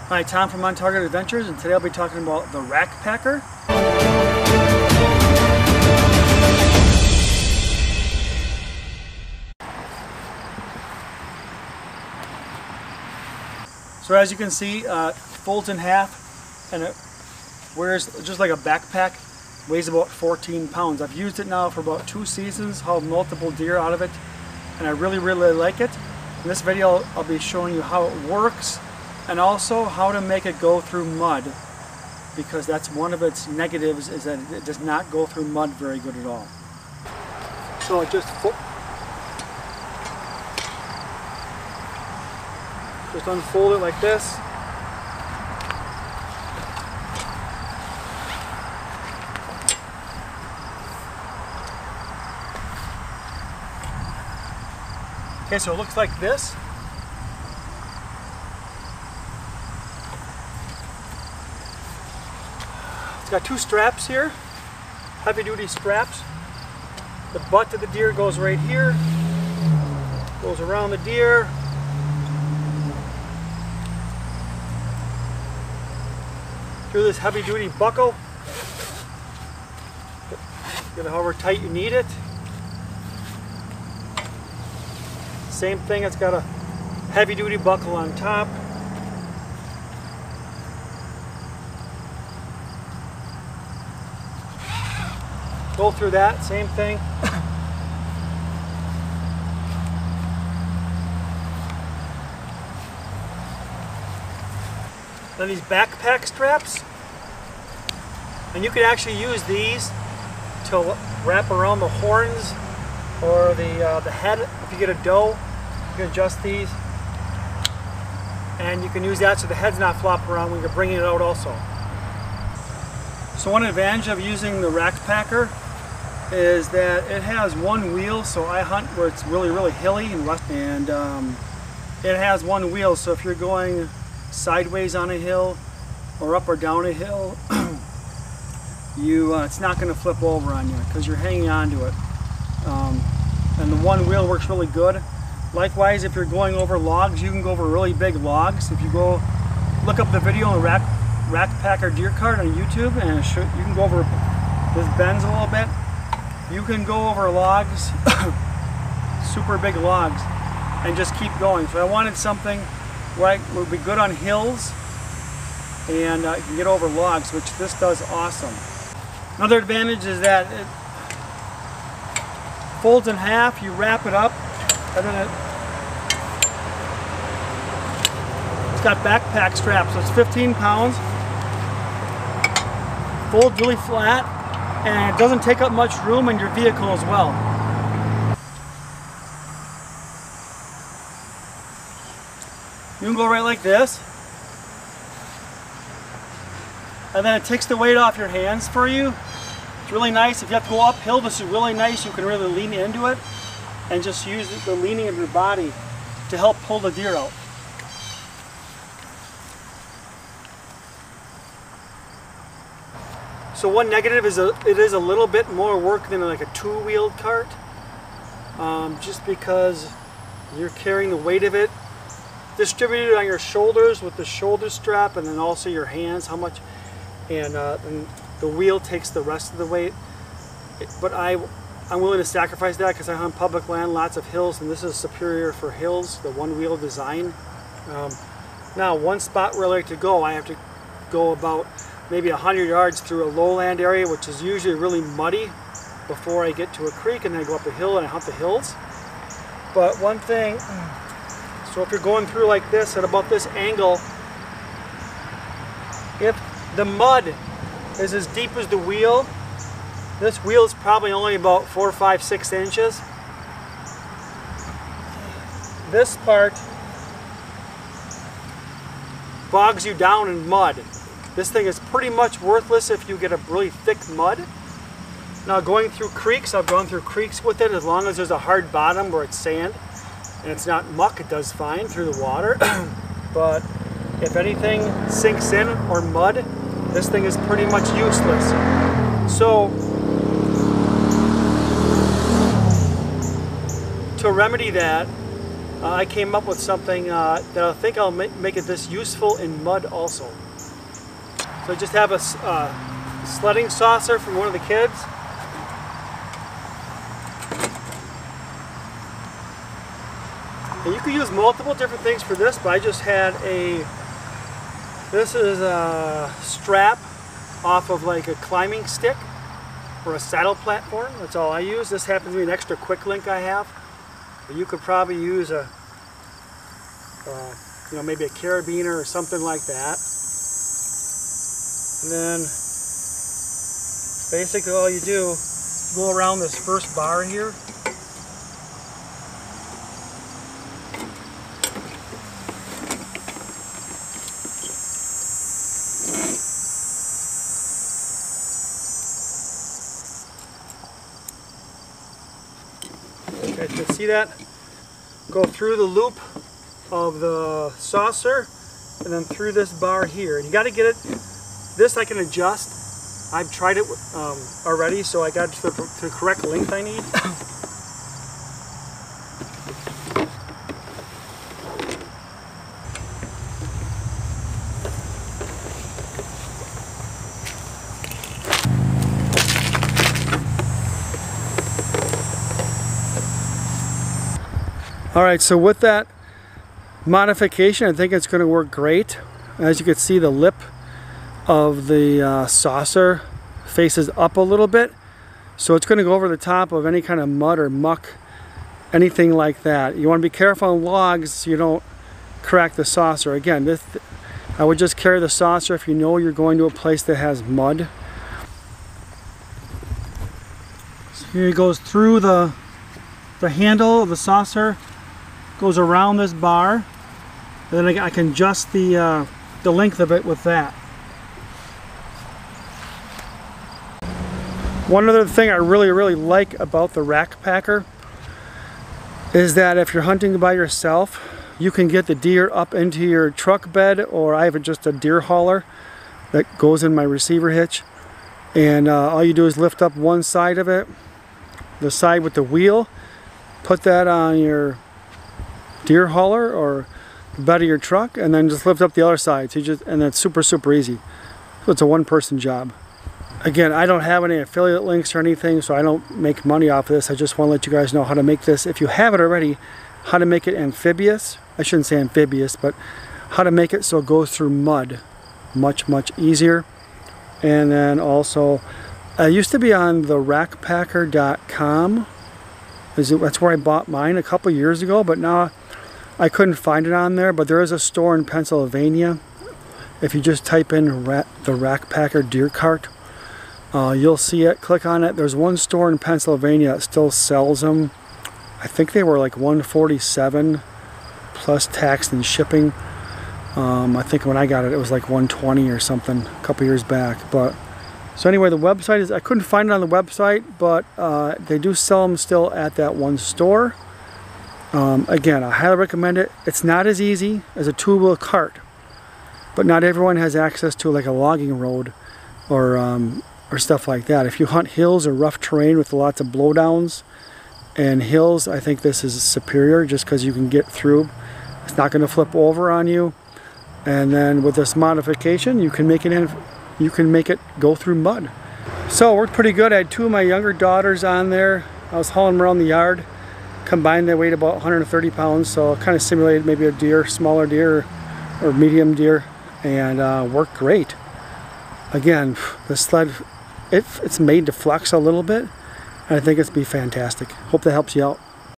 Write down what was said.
Hi, Tom from On Target Adventures, and today I'll be talking about the Rack Packer. So as you can see, it folds in half and it wears just like a backpack, weighs about 14 pounds. I've used it now for about 2 seasons, hauled multiple deer out of it, and I really like it. In this video I'll be showing you how it works and also how to make it go through mud, because that's one of its negatives, is that it does not go through mud very good at all. So it just unfold it like this. Okay, so it looks like this. It's got 2 straps here, heavy duty straps. The butt of the deer goes right here, goes around the deer. Through this heavy duty buckle. Get it however tight you need it. Same thing, it's got a heavy duty buckle on top. Go through that, same thing. Then these backpack straps, and you can actually use these to wrap around the horns or the head. If you get a doe, you can adjust these, and you can use that so the head's not flopping around when you're bringing it out also. So one advantage of using the Rack Packer is that it has one wheel, so I hunt where it's really hilly and rough, and it has one wheel, so if you're going sideways on a hill or up or down a hill, it's not going to flip over on you because you're hanging on to it, and the one wheel works really good. Likewise, if you're going over logs, you can go over really big logs. If you go look up the video on Rack Packer deer cart on YouTube, and you can go over this bends a little bit. You can go over logs, super big logs, and just keep going. So I wanted something right would be good on hills, and you can get over logs, which this does awesome. Another advantage is that it folds in half. You wrap it up, and then it's got backpack straps, so it's 15 pounds. Folds really flat, and it doesn't take up much room in your vehicle as well. You can go right like this, and then it takes the weight off your hands for you. It's really nice. If you have to go uphill, this is really nice. You can really lean into it and just use the leaning of your body to help pull the deer out. So one negative is it is a little bit more work than like a 2-wheeled cart, just because you're carrying the weight of it distributed on your shoulders with the shoulder strap, and then also your hands, how much, and the wheel takes the rest of the weight. But I'm willing to sacrifice that because I hunt public land, lots of hills, and this is superior for hills, the 1-wheel design. Now, one spot where I like to go, I have to go about maybe 100 yards through a lowland area, which is usually really muddy, before I get to a creek, and then I go up a hill and I hunt the hills. But one thing, so if you're going through like this at about this angle, if the mud is as deep as the wheel, this wheel is probably only about 4, 5, 6 inches. This part bogs you down in mud. This thing is pretty much worthless if you get a really thick mud. Now, going through creeks, I've gone through creeks with it, as long as there's a hard bottom where it's sand and it's not muck, it does fine through the water. But if anything sinks in or mud, this thing is pretty much useless. So to remedy that, I came up with something that I think I'll make it this useful in mud also. So I just have a sledding saucer from one of the kids. And you could use multiple different things for this, but I just had this is a strap off of like a climbing stick or a saddle platform. That's all I use. This happens to be an extra quick link I have. But you could probably use a, you know, maybe a carabiner or something like that. And then basically all you do, go around this first bar here. You guys can see that? Go through the loop of the saucer and then through this bar here. And you got to get it, this I can adjust. I've tried it already, so I got the correct length I need. Alright, so with that modification, I think it's going to work great. As you can see, the lip of the saucer faces up a little bit, so it's going to go over the top of any kind of mud or muck, anything like that. You want to be careful on logs so you don't crack the saucer. Again, I would just carry the saucer if you know you're going to a place that has mud. So here it goes through the handle of the saucer, goes around this bar, and then I can adjust the length of it with that. One other thing I really like about the rack packer is that if you're hunting by yourself, you can get the deer up into your truck bed, or I have just a deer hauler that goes in my receiver hitch, and all you do is lift up one side of it, the side with the wheel, put that on your deer hauler or the bed of your truck, and then just lift up the other side. So and that's super easy. So it's a one-person job. Again, I don't have any affiliate links or anything, so I don't make money off of this. I just want to let you guys know how to make this. If you have it already, how to make it amphibious. I shouldn't say amphibious, but how to make it so it goes through mud much easier. And then also, I used to be on the rackpacker.com. That's where I bought mine a couple years ago, but now I couldn't find it on there. But there is a store in Pennsylvania. If you just type in the Rackpacker deer cart, you'll see it. Click on it. There's one store in Pennsylvania that still sells them. I think they were like $147 plus tax and shipping. I think when I got it, it was like $120 or something a couple years back. But so anyway, the website is, I couldn't find it on the website, but they do sell them still at that one store. Again, I highly recommend it. It's not as easy as a two-wheel cart, but not everyone has access to like a logging road or stuff like that. If you hunt hills or rough terrain with lots of blowdowns and hills, I think this is superior just because you can get through. It's not going to flip over on you. And then with this modification, you can make it go through mud. So it worked pretty good. I had two of my younger daughters on there. I was hauling them around the yard. Combined, they weighed about 130 pounds, so it kind of simulated maybe a deer, smaller deer or medium deer, and worked great. Again, the sled, it's made to flex a little bit, and I think it's be fantastic. Hope that helps you out.